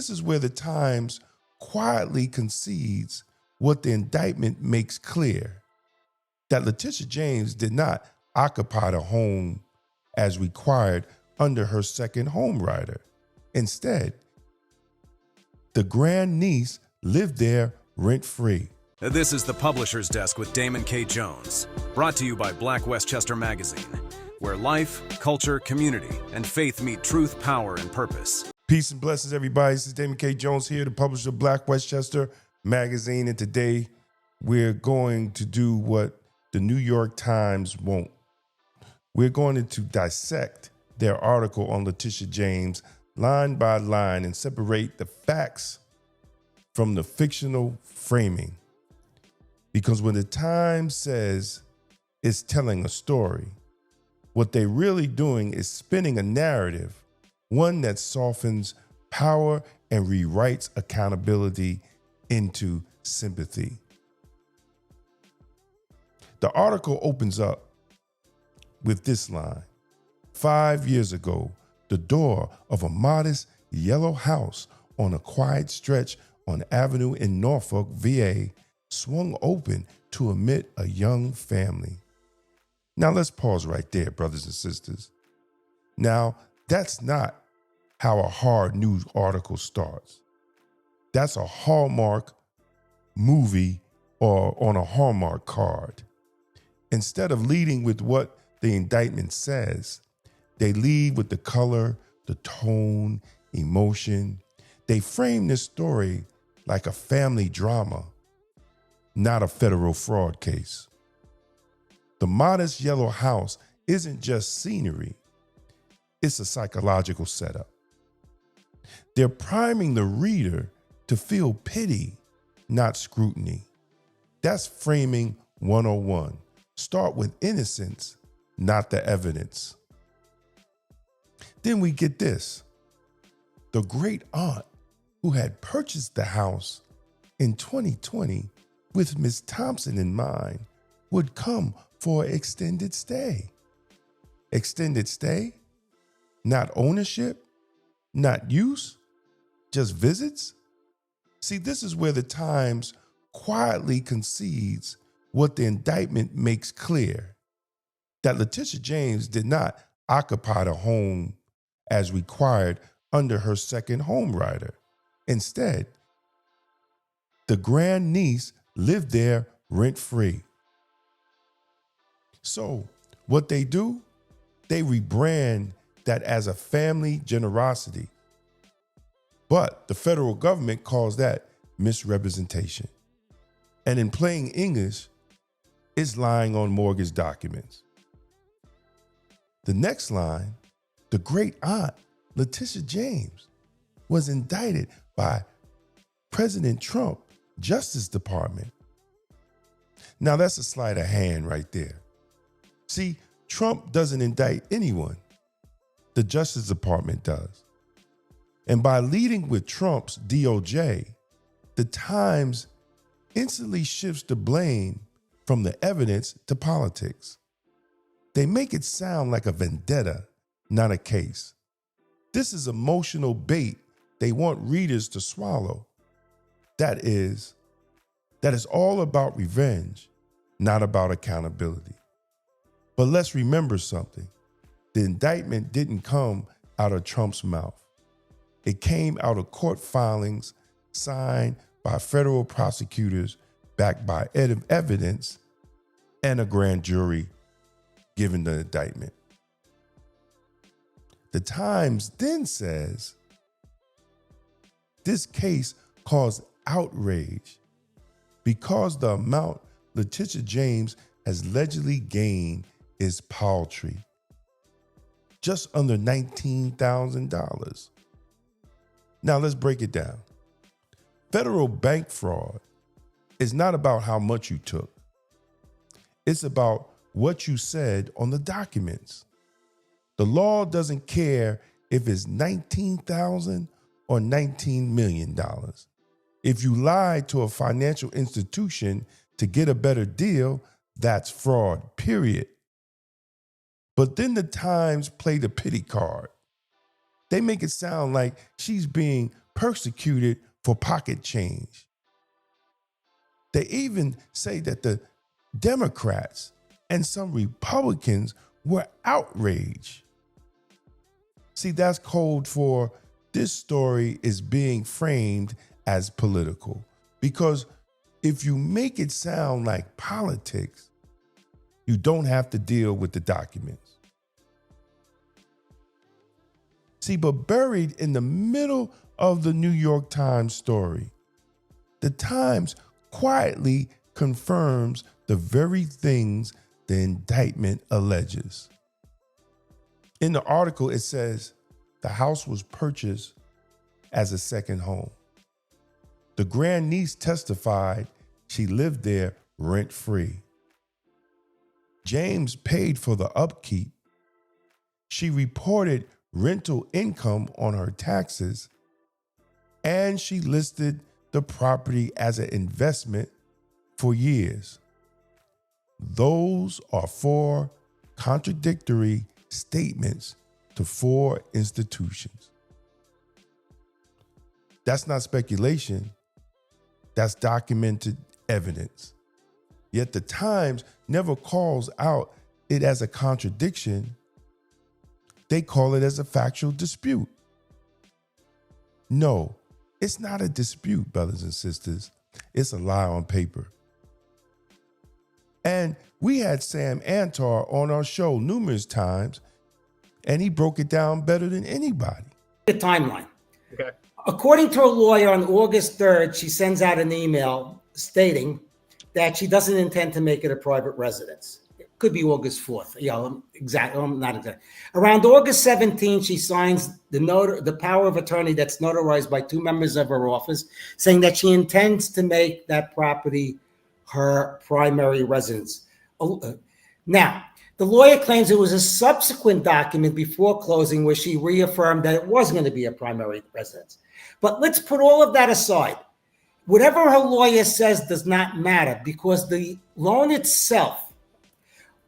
this is where the Times quietly concedes what the indictment makes clear, that Letitia James did not occupy the home as required under her second home rider. Instead, the grandniece lived there rent-free. This is the Publisher's Desk with Damon K. Jones, brought to you by Black Westchester Magazine, where life, culture, community, and faith meet truth, power, and purpose. Peace and blessings, everybody. This is Damon K. Jones here, the publisher of Black Westchester Magazine, and today we're going to do what the New York Times won't. We're going to dissect their article on Letitia James line by line and separate the facts from the fictional framing. Because when the Times says it's telling a story, what they're really doing is spinning a narrative, one that softens power and rewrites accountability into sympathy. The article opens up with this line: 5 years ago, the door of a modest yellow house on a quiet stretch on Avenue in Norfolk, VA, swung open to admit a young family. Now let's pause right there, brothers and sisters. Now, that's not how a hard news article starts. That's a Hallmark movie or on a Hallmark card. Instead of leading with what the indictment says, they lead with the color, the tone, emotion. They frame this story like a family drama, not a federal fraud case. The modest yellow house isn't just scenery, it's a psychological setup. They're priming the reader to feel pity, not scrutiny. That's framing 101. Start with innocence, not the evidence. Then we get this. The great aunt who had purchased the house in 2020 with Miss Thompson in mind would come for extended stay. Extended stay? Not ownership? Not use? Just visits? See, this is where the Times quietly concedes what the indictment makes clear, that Letitia James did not occupy the home as required under her second home rider. Instead, the grandniece lived there rent-free. So what they do, they rebrand that as a family generosity. But the federal government calls that misrepresentation. And in plain English, it's lying on mortgage documents. The next line, the great aunt, Letitia James, was indicted by President Trump Justice Department. Now that's a sleight of hand right there. See, Trump doesn't indict anyone. The Justice Department does. And by leading with Trump's DOJ, the Times instantly shifts the blame from the evidence to politics. They make it sound like a vendetta, not a case. This is emotional bait they want readers to swallow. That is all about revenge, not about accountability. But let's remember something. The indictment didn't come out of Trump's mouth. It came out of court filings signed by federal prosecutors, backed by evidence, and a grand jury given the indictment. The Times then says, this case caused outrage because the amount Letitia James has allegedly gained is paltry, just under $19,000. Now let's break it down. Federal bank fraud is not about how much you took. It's about what you said on the documents. The law doesn't care if it's $19,000 or $19 million. If you lied to a financial institution to get a better deal, that's fraud, period. But then the Times play the pity card. They make it sound like she's being persecuted for pocket change. They even say that the Democrats and some Republicans were outraged. See, that's code for this story is being framed as political. Because if you make it sound like politics, you don't have to deal with the documents. See, but buried in the middle of the New York Times story, the Times quietly confirms the very things the indictment alleges. In the article, it says the house was purchased as a second home. The grandniece testified she lived there rent-free. James paid for the upkeep. She reported rental income on her taxes, and she listed the property as an investment for years. Those are 4 contradictory statements to 4 institutions. That's not speculation. That's documented evidence. Yet the Times never calls out it as a contradiction. They call it as a factual dispute. No, it's not a dispute, brothers and sisters. It's a lie on paper. And we had Sam Antar on our show numerous times, and he broke it down better than anybody. The timeline. Okay. According to a lawyer, on August 3rd, she sends out an email stating that she doesn't intend to make it a private residence. It could be August 4th. Yeah, exactly. I'm not exactly. Around August 17th, she signs the power of attorney that's notarized by 2 members of her office, saying that she intends to make that property her primary residence. Now, the lawyer claims it was a subsequent document before closing where she reaffirmed that it was going to be a primary residence. But let's put all of that aside. Whatever her lawyer says does not matter, because the loan itself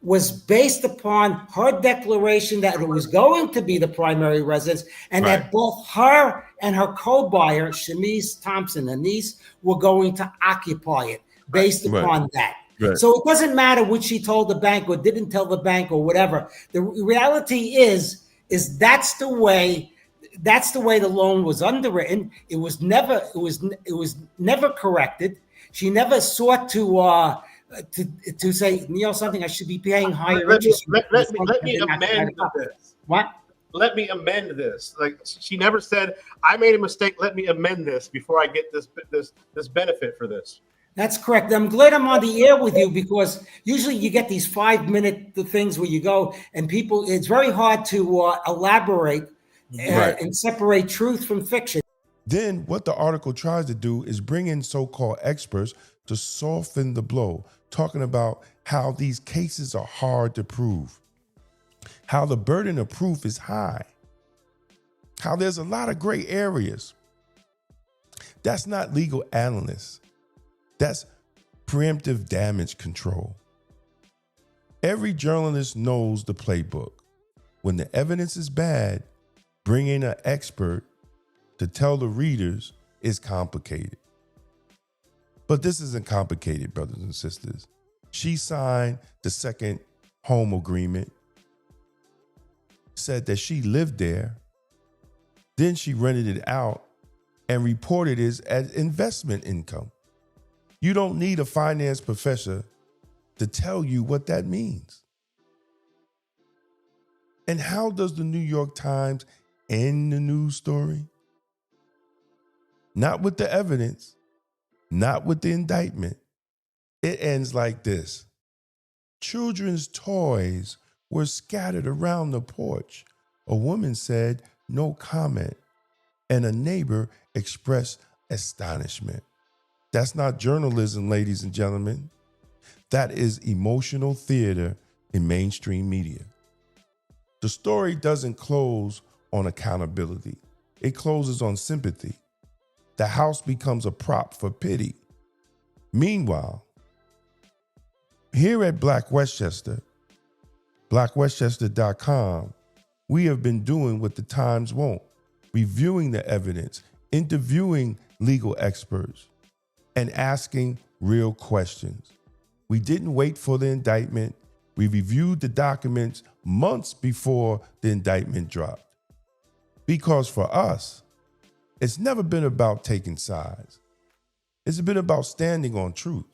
was based upon her declaration that it was going to be the primary residence, and Right. that both her and her co-buyer, Shamice Thompson, her niece, were going to occupy it based upon that. Right. So it doesn't matter what she told the bank or didn't tell the bank or whatever. The reality is that's the way the loan was underwritten. It was never corrected. She never sought to say, something, I should be paying higher interest. Let me amend this. What? Let me amend this. Like, she never said, I made a mistake, let me amend this before I get this benefit for this. That's correct. I'm glad I'm on the air with you, because usually you get these 5-minute things where you go and people, it's very hard to elaborate and separate truth from fiction. Then what the article tries to do is bring in so-called experts to soften the blow, talking about how these cases are hard to prove, how the burden of proof is high, how there's a lot of gray areas. That's not legal analysts. That's preemptive damage control. Every journalist knows the playbook. When the evidence is bad, bring in an expert to tell the readers it's complicated. But this isn't complicated, brothers and sisters. She signed the second home agreement, said that she lived there, then she rented it out and reported it as investment income. You don't need a finance professor to tell you what that means. And how does the New York Times end the news story? Not with the evidence, not with the indictment. It ends like this. Children's toys were scattered around the porch. A woman said no comment, and a neighbor expressed astonishment. That's not journalism, ladies and gentlemen. That is emotional theater in mainstream media. The story doesn't close on accountability. It closes on sympathy. The house becomes a prop for pity. Meanwhile, here at Black Westchester, blackwestchester.com, we have been doing what the Times won't, reviewing the evidence, interviewing legal experts, and asking real questions. We didn't wait for the indictment. We reviewed the documents months before the indictment dropped. Because for us, it's never been about taking sides. It's been about standing on truth.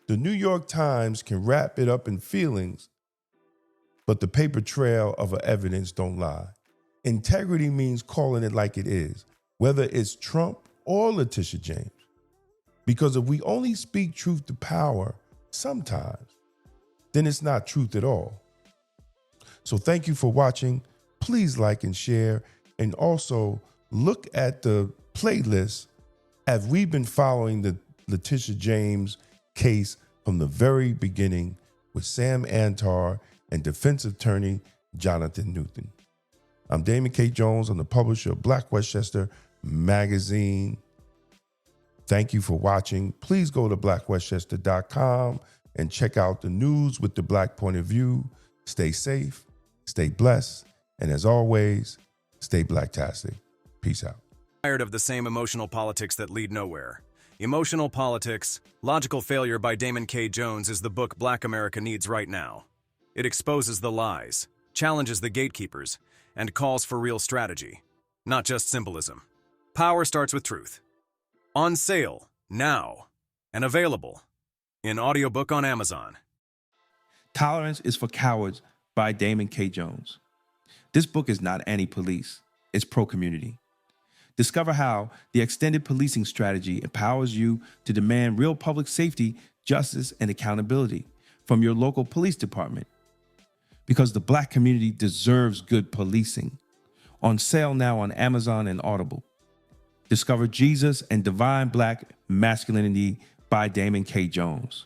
The New York Times can wrap it up in feelings, but the paper trail of evidence don't lie. Integrity means calling it like it is, whether it's Trump or Letitia James. Because if we only speak truth to power sometimes, then it's not truth at all. So thank you for watching. Please like and share, and also look at the playlist as we've been following the Letitia James case from the very beginning with Sam Antar and defense attorney Jonathan Newton. I'm Damon K. Jones. I'm the publisher of Black Westchester Magazine. Thank you for watching. Please go to blackwestchester.com and check out the news with the Black point of view. Stay safe, stay blessed, and as always, stay Blacktastic. Peace out. Tired of the same emotional politics that lead nowhere. Emotional Politics, Logical Failure by Damon K. Jones is the book Black America needs right now. It exposes the lies, challenges the gatekeepers, and calls for real strategy, not just symbolism. Power starts with truth. On sale, now, and available in audiobook on Amazon. Tolerance is for Cowards by Damon K. Jones. This book is not anti-police, it's pro-community. Discover how the extended policing strategy empowers you to demand real public safety, justice, and accountability from your local police department. Because the Black community deserves good policing. On sale now on Amazon and Audible. Discover Jesus and Divine Black Masculinity by Damon K. Jones.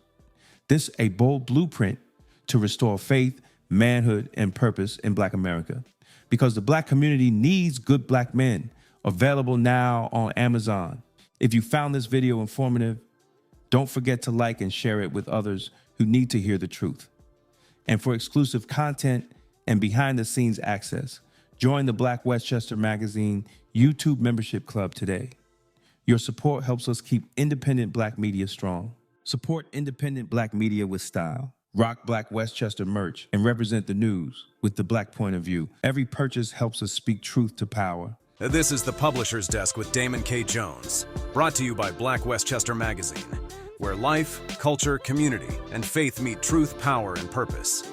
This a bold blueprint to restore faith, manhood, and purpose in Black America. Because the Black community needs good Black men. Available now on Amazon. If you found this video informative, don't forget to like and share it with others who need to hear the truth. And for exclusive content and behind-the-scenes access, join the Black Westchester Magazine YouTube membership club today. Your support helps us keep independent Black media strong. Support independent Black media with style. Rock Black Westchester merch and represent the news with the Black point of view. Every purchase helps us speak truth to power. This is the Publisher's Desk with Damon K. Jones, brought to you by Black Westchester Magazine, where life, culture, community, and faith meet truth, power, and purpose.